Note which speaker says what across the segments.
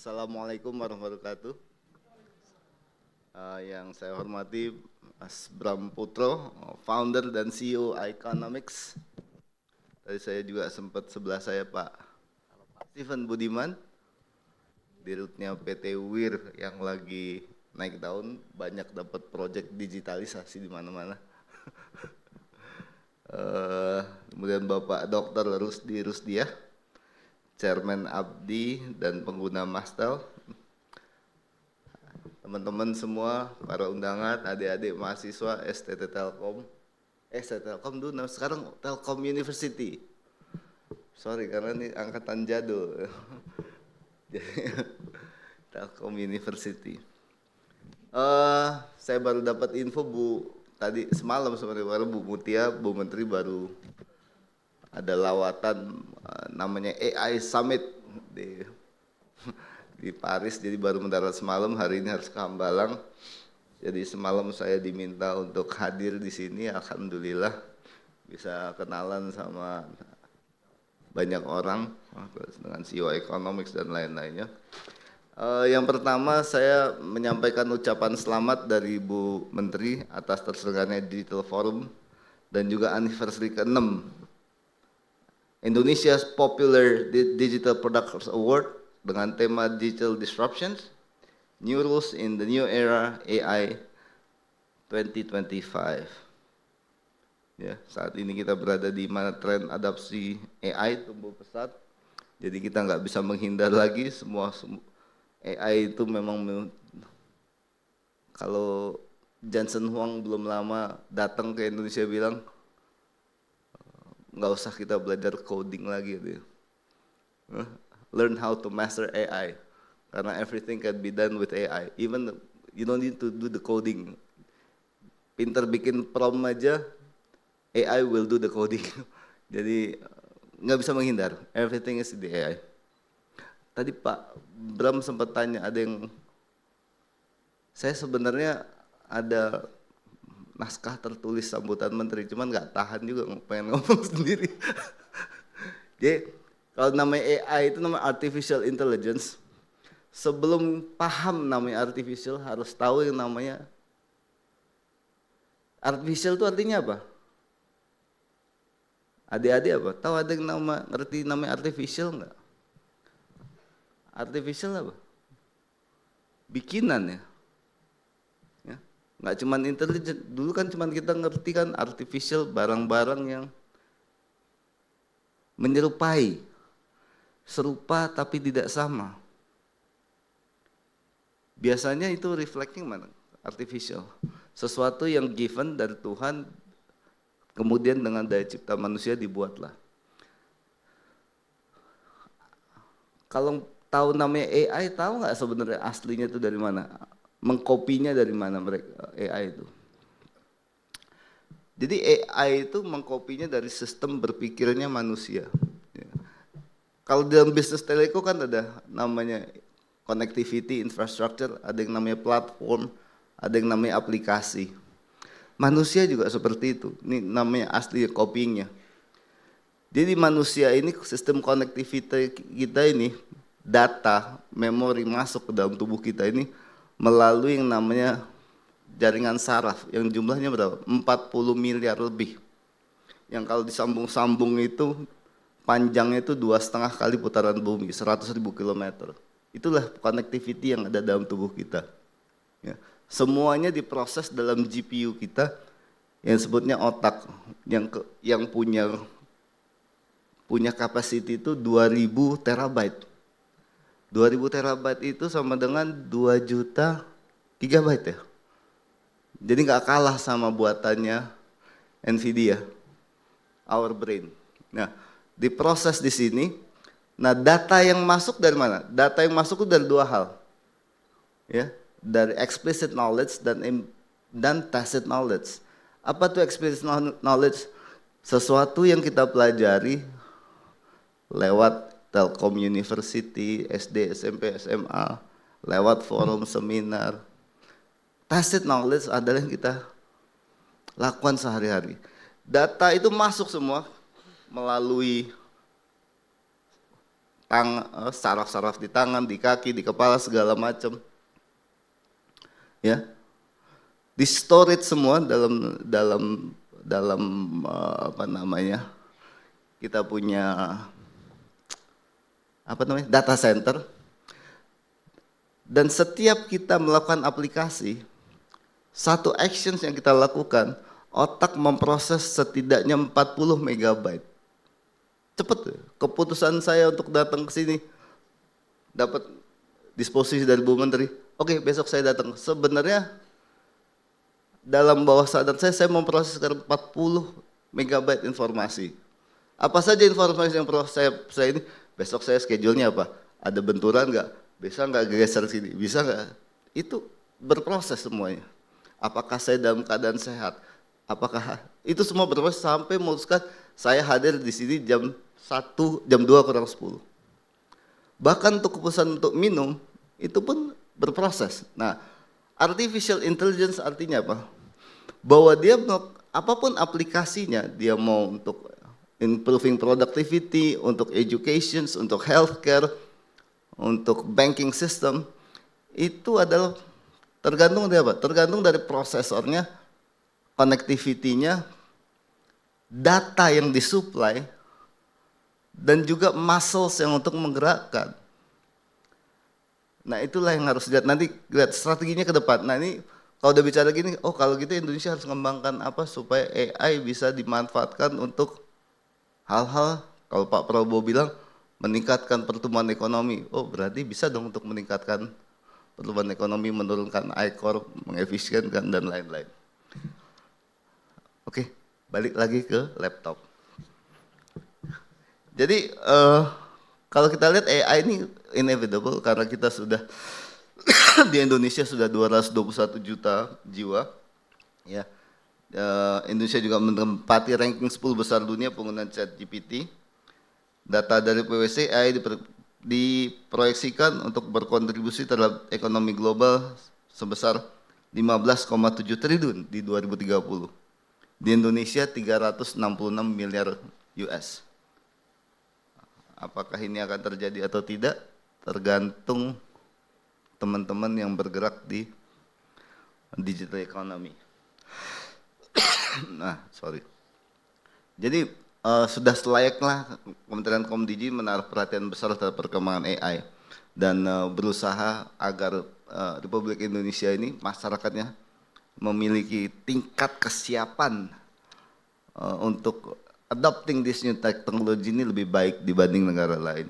Speaker 1: Assalamualaikum warahmatullahi wabarakatuh. Yang saya hormati Mas Bram Putro, founder dan CEO Iconomics. Tadi saya juga sempat sebelah saya Pak Steven Budiman, dirutnya PT WIR yang lagi naik daun, banyak dapat proyek digitalisasi di mana-mana. Kemudian Bapak Dr. Rusdi Rusdiah, Chairman Abdi dan pengguna Mastel. Teman-teman semua, para undangan, adik-adik mahasiswa STT Telkom. STT Telkom dulu, sekarang Telkom University. Sorry, karena ini angkatan jadul. Telkom University. Saya baru dapat info tadi semalam sebenarnya baru Bu Mutia, Bu Menteri baru ada lawatan namanya AI Summit di Paris, jadi baru mendarat semalam, hari ini harus ke Hambalang. Jadi semalam saya diminta untuk hadir di sini, alhamdulillah bisa kenalan sama banyak orang dengan CEO Economics dan lain-lainnya. Yang pertama saya menyampaikan ucapan selamat dari Bu Menteri atas terselenggaranya Digital Forum dan juga anniversary ke-6 Indonesia's Popular Digital Products Award dengan tema Digital Disruptions, New Rules in the New Era AI 2025. Ya, saat ini kita berada di mana tren adopsi AI tumbuh pesat, jadi kita nggak bisa menghindar lagi. Semua AI itu memang, kalau Johnson Huang belum lama datang ke Indonesia bilang nggak usah kita belajar coding lagi gitu. Learn how to master AI karena everything can be done with AI. Even you don't need to do the coding. Pinter bikin prompt aja, AI will do the coding. Jadi nggak bisa menghindar. Everything is the AI. Tadi Pak Bram sempat tanya, saya sebenarnya ada naskah tertulis sambutan menteri, cuman nggak tahan juga pengen ngomong sendiri. Jadi kalau namanya AI itu namanya artificial intelligence. Sebelum paham namanya artificial harus tahu yang namanya artificial itu artinya apa? Adik-adik apa? Tahu ada yang ngerti namanya artificial nggak? Artificial apa? Bikinan ya. Nggak cuman intelligent, dulu kan cuman kita ngerti kan artificial barang-barang yang menyerupai, serupa tapi tidak sama. Biasanya itu reflecting mana? Artificial. Sesuatu yang given dari Tuhan, kemudian dengan daya cipta manusia dibuatlah. Kalau tahu namanya AI, tahu nggak sebenarnya aslinya itu dari mana? Mengkopinya dari mana mereka AI itu? Jadi AI itu mengkopinya dari sistem berpikirnya manusia. Kalau dalam bisnis telco kan ada namanya connectivity infrastructure, ada yang namanya platform, ada yang namanya aplikasi. Manusia juga seperti itu. Ini namanya asli copyingnya. Jadi manusia ini sistem connectivity kita ini, data, memori masuk ke dalam tubuh kita ini melalui yang namanya jaringan saraf yang jumlahnya berapa? 40 miliar lebih. Yang kalau disambung-sambung itu panjangnya itu 2,5 kali putaran bumi, 100.000 kilometer. Itulah connectivity yang ada dalam tubuh kita. Ya. Semuanya diproses dalam GPU kita yang sebutnya otak, yang punya capacity itu 2000 terabyte. 2000 terabyte itu sama dengan 2 juta gigabyte ya. Jadi nggak kalah sama buatannya Nvidia, our brain. Nah, diproses di sini. Nah, data yang masuk dari mana? Data yang masuk itu dari dua hal, ya, dari explicit knowledge dan tacit knowledge. Apa tuh explicit knowledge? Sesuatu yang kita pelajari lewat Telkom University, SD, SMP, SMA, lewat forum seminar. Tacit knowledge adalah yang kita lakukan sehari-hari. Data itu masuk semua melalui saraf-saraf di tangan, di kaki, di kepala segala macam. Ya. Di storage semua dalam apa namanya? Kita punya data center. Dan setiap kita melakukan aplikasi, satu actions yang kita lakukan, otak memproses setidaknya 40 megabyte. Cepet, keputusan saya untuk datang ke sini, dapat disposisi dari Bu Menteri, oke besok saya datang. Sebenarnya dalam bawah sadar saya memproses 40 megabyte informasi. Apa saja informasi yang saya ini, besok saya schedule-nya apa? Ada benturan nggak? Bisa nggak geser sini? Bisa nggak? Itu berproses semuanya. Apakah saya dalam keadaan sehat? Apakah itu semua berproses sampai memutuskan saya hadir di sini jam 2 kurang 10. Bahkan untuk keputusan untuk minum itu pun berproses. Nah, artificial intelligence artinya apa? Bahwa dia apapun aplikasinya, dia mau untuk improving productivity, untuk education, untuk healthcare, untuk banking system, itu adalah tergantung dari apa? Tergantung dari prosesornya, connectivity-nya, data yang disuplai, dan juga muscles yang untuk menggerakkan. Nah itulah yang harus dilihat, nanti lihat strateginya ke depan. Nah ini kalau udah bicara gini, oh kalau gitu Indonesia harus mengembangkan apa supaya AI bisa dimanfaatkan untuk hal-hal, kalau Pak Prabowo bilang, meningkatkan pertumbuhan ekonomi. Oh berarti bisa dong untuk meningkatkan pertumbuhan ekonomi, menurunkan ICOR, mengefisienkan dan lain-lain. Oke, balik lagi ke laptop. Jadi kalau kita lihat AI ini inevitable karena kita sudah di Indonesia sudah 221 juta jiwa, ya. Indonesia juga menempati ranking 10 besar dunia penggunaan ChatGPT. Data dari PwC, AI diproyeksikan untuk berkontribusi terhadap ekonomi global sebesar 15,7 triliun di 2030. Di Indonesia 366 miliar US. Apakah ini akan terjadi atau tidak? Tergantung teman-teman yang bergerak di digital economy. Nah, sorry. Jadi sudah selayaknya Kementerian Komdigi menaruh perhatian besar terhadap perkembangan AI dan berusaha agar Republik Indonesia ini masyarakatnya memiliki tingkat kesiapan untuk adopting this new technology ini lebih baik dibanding negara lain.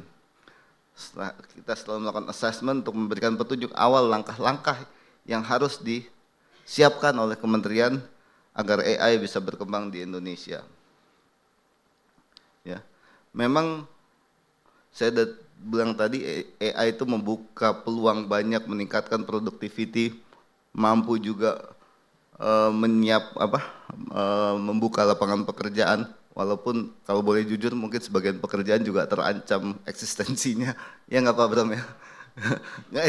Speaker 1: Setelah melakukan assessment untuk memberikan petunjuk awal langkah-langkah yang harus disiapkan oleh kementerian agar AI bisa berkembang di Indonesia. Ya, memang saya udah bilang tadi AI itu membuka peluang banyak, meningkatkan productivity, mampu juga membuka lapangan pekerjaan. Walaupun kalau boleh jujur mungkin sebagian pekerjaan juga terancam eksistensinya, ya nggak Pak Bram ya?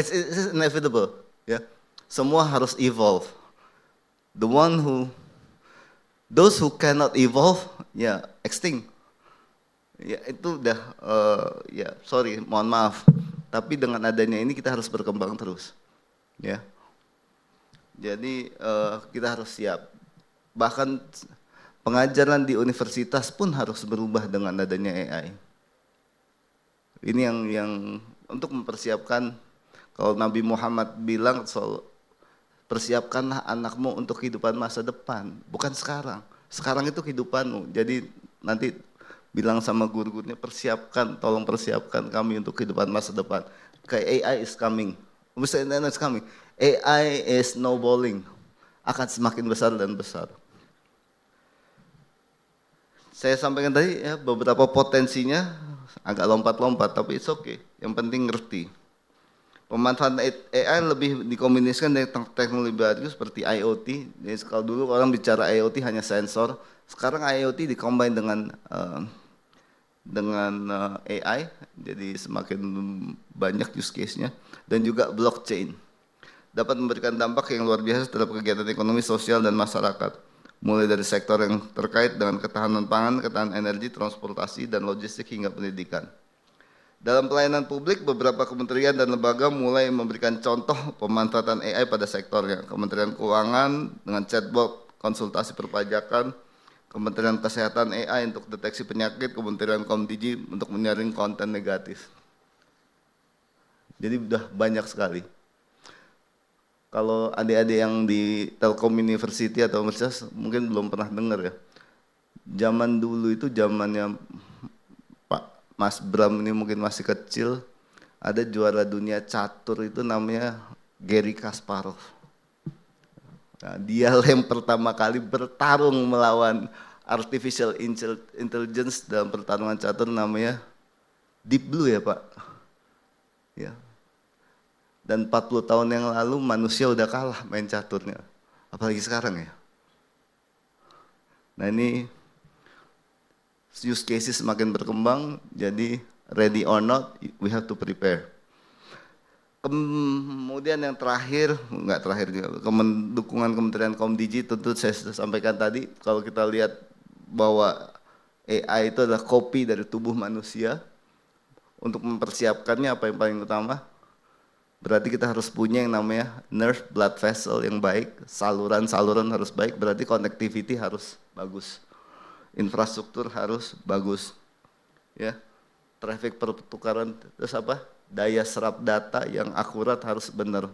Speaker 1: It's inevitable, ya. Semua harus evolve. Those who cannot evolve, ya extinct. Ya itu udah, ya sorry, mohon maaf. Tapi dengan adanya ini kita harus berkembang terus, ya. Jadi kita harus siap. Bahkan pengajaran di universitas pun harus berubah dengan adanya AI. Ini yang untuk mempersiapkan, kalau Nabi Muhammad bilang soal persiapkanlah anakmu untuk kehidupan masa depan, bukan sekarang. Sekarang itu kehidupanmu. Jadi nanti bilang sama guru-gurunya, tolong persiapkan kami untuk kehidupan masa depan. Kayak AI is coming. AI is snowballing, akan semakin besar dan besar. Saya sampaikan tadi ya beberapa potensinya agak lompat-lompat, tapi it's okay. Yang penting ngerti. Pemanfaatan AI lebih dikombinasikan dengan teknologi baru seperti IoT. Jadi kalau dulu orang bicara IoT hanya sensor, sekarang IoT dikombin dengan AI, jadi semakin banyak use case-nya, dan juga blockchain dapat memberikan dampak yang luar biasa terhadap kegiatan ekonomi, sosial, dan masyarakat, mulai dari sektor yang terkait dengan ketahanan pangan, ketahanan energi, transportasi, dan logistik hingga pendidikan. Dalam pelayanan publik, beberapa kementerian dan lembaga mulai memberikan contoh pemanfaatan AI pada sektornya. Kementerian Keuangan dengan chatbot konsultasi perpajakan, Kementerian Kesehatan AI untuk deteksi penyakit, Kementerian Komdigi untuk menyaring konten negatif. Jadi udah banyak sekali. Kalau adik-adik yang di Telkom University atau universitas mungkin belum pernah dengar ya. Zaman dulu itu zamannya Mas Bram ini mungkin masih kecil, ada juara dunia catur itu namanya Garry Kasparov. Nah, dia yang pertama kali bertarung melawan artificial intelligence dalam pertarungan catur namanya Deep Blue ya Pak. Ya. Dan 40 tahun yang lalu manusia udah kalah main caturnya, apalagi sekarang ya. Nah ini use cases semakin berkembang, jadi ready or not, we have to prepare. Kemudian yang terakhir, enggak terakhir juga, dukungan Kementerian Komdigi tentu saya sudah sampaikan tadi, kalau kita lihat bahwa AI itu adalah kopi dari tubuh manusia, untuk mempersiapkannya apa yang paling utama, berarti kita harus punya yang namanya nerve blood vessel yang baik, saluran-saluran harus baik, berarti connectivity harus bagus. Infrastruktur harus bagus, ya. Traffic pertukaran, terus apa? Daya serap data yang akurat harus benar.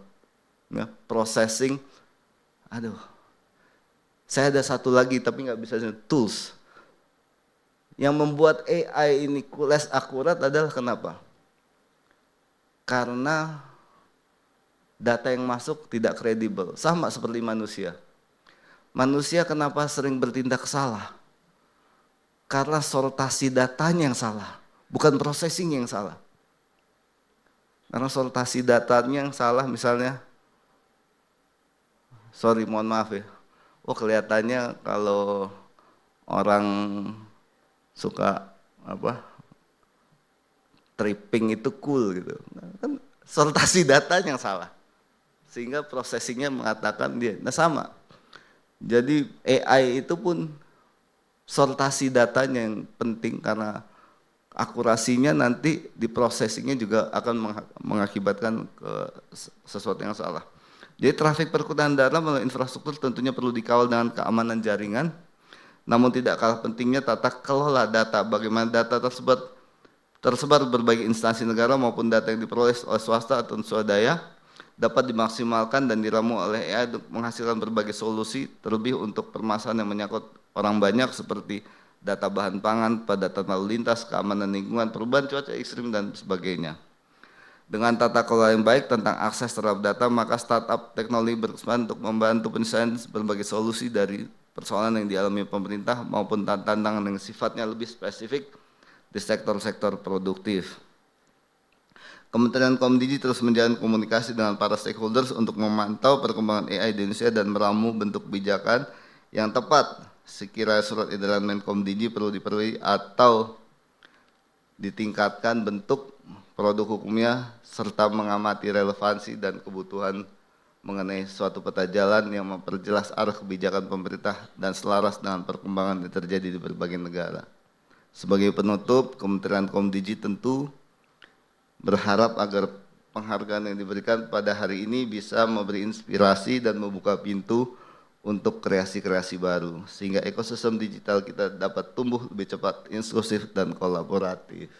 Speaker 1: Ya, processing, aduh. Saya ada satu lagi tapi nggak bisa tools. Yang membuat AI ini less akurat adalah kenapa? Karena data yang masuk tidak kredibel, sama seperti manusia. Manusia kenapa sering bertindak salah? Karena sortasi datanya yang salah, bukan processing yang salah. Karena sortasi datanya yang salah, misalnya, mohon maaf ya, kelihatannya kalau orang suka tripping itu cool gitu, nah, kan sortasi datanya yang salah, sehingga processingnya mengatakan dia, nah sama. Jadi AI itu pun sortasi datanya yang penting karena akurasinya nanti di processingnya juga akan mengakibatkan ke sesuatu yang salah. Jadi trafik perputaran data melalui infrastruktur tentunya perlu dikawal dengan keamanan jaringan, namun tidak kalah pentingnya tata kelola data, bagaimana data tersebar berbagai instansi negara maupun data yang diperoleh oleh swasta atau swadaya dapat dimaksimalkan dan diramu oleh AI untuk menghasilkan berbagai solusi, terlebih untuk permasalahan yang menyangkut orang banyak seperti data bahan pangan, padatan lalu lintas, keamanan lingkungan, perubahan cuaca ekstrim, dan sebagainya. Dengan tata kelola yang baik tentang akses terhadap data, maka startup teknologi berkesempatan untuk membantu penyelesaian berbagai solusi dari persoalan yang dialami pemerintah maupun tantangan yang sifatnya lebih spesifik di sektor-sektor produktif. Kementerian Komdigi terus menjalin komunikasi dengan para stakeholders untuk memantau perkembangan AI di Indonesia dan meramu bentuk kebijakan yang tepat sekiranya surat edaran Menkomdigi perlu diperbarui atau ditingkatkan bentuk produk hukumnya serta mengamati relevansi dan kebutuhan mengenai suatu peta jalan yang memperjelas arah kebijakan pemerintah dan selaras dengan perkembangan yang terjadi di berbagai negara. Sebagai penutup, Kementerian Komdigi tentu berharap agar penghargaan yang diberikan pada hari ini bisa memberi inspirasi dan membuka pintu untuk kreasi-kreasi baru, sehingga ekosistem digital kita dapat tumbuh lebih cepat, inklusif, dan kolaboratif.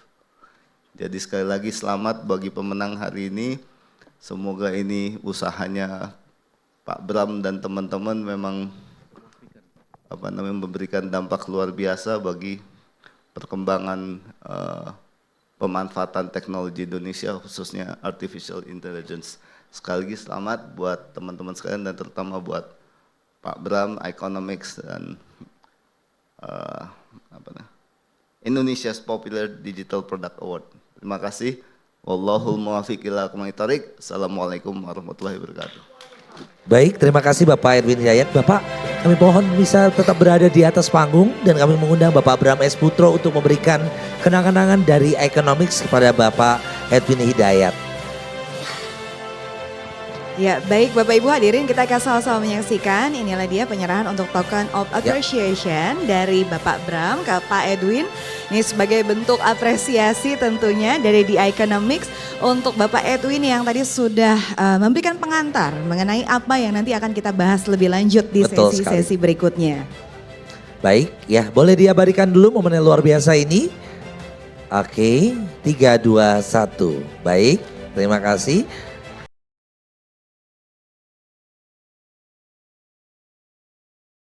Speaker 1: Jadi sekali lagi selamat bagi pemenang hari ini. Semoga ini usahanya Pak Bram dan teman-teman memang memberikan dampak luar biasa bagi perkembangan pemanfaatan teknologi Indonesia, khususnya artificial intelligence. Sekali lagi selamat buat teman-teman sekalian dan terutama buat Pak Bram, Economics, dan Indonesia's Popular Digital Product Award. Terima kasih. Wallahul muwaffiq ila aqwamit thoriq. Assalamualaikum warahmatullahi wabarakatuh.
Speaker 2: Baik, terima kasih Bapak Edwin Hidayat. Bapak, kami mohon bisa tetap berada di atas panggung dan kami mengundang Bapak Bram S. Putro untuk memberikan kenang-kenangan dari Economics kepada Bapak Edwin Hidayat.
Speaker 3: Ya, baik Bapak Ibu hadirin, kita akan sama-sama menyaksikan. Inilah dia penyerahan untuk token of appreciation dari Bapak Bram ke Pak Edwin. Ini sebagai bentuk apresiasi tentunya dari The Economics untuk Bapak Edwin yang tadi sudah memberikan pengantar mengenai apa yang nanti akan kita bahas lebih lanjut di
Speaker 2: Betul
Speaker 3: sesi-sesi berikutnya.
Speaker 2: Baik, ya boleh diabadikan dulu momen yang luar biasa ini. Oke, 3, 2, 1. Baik, terima kasih.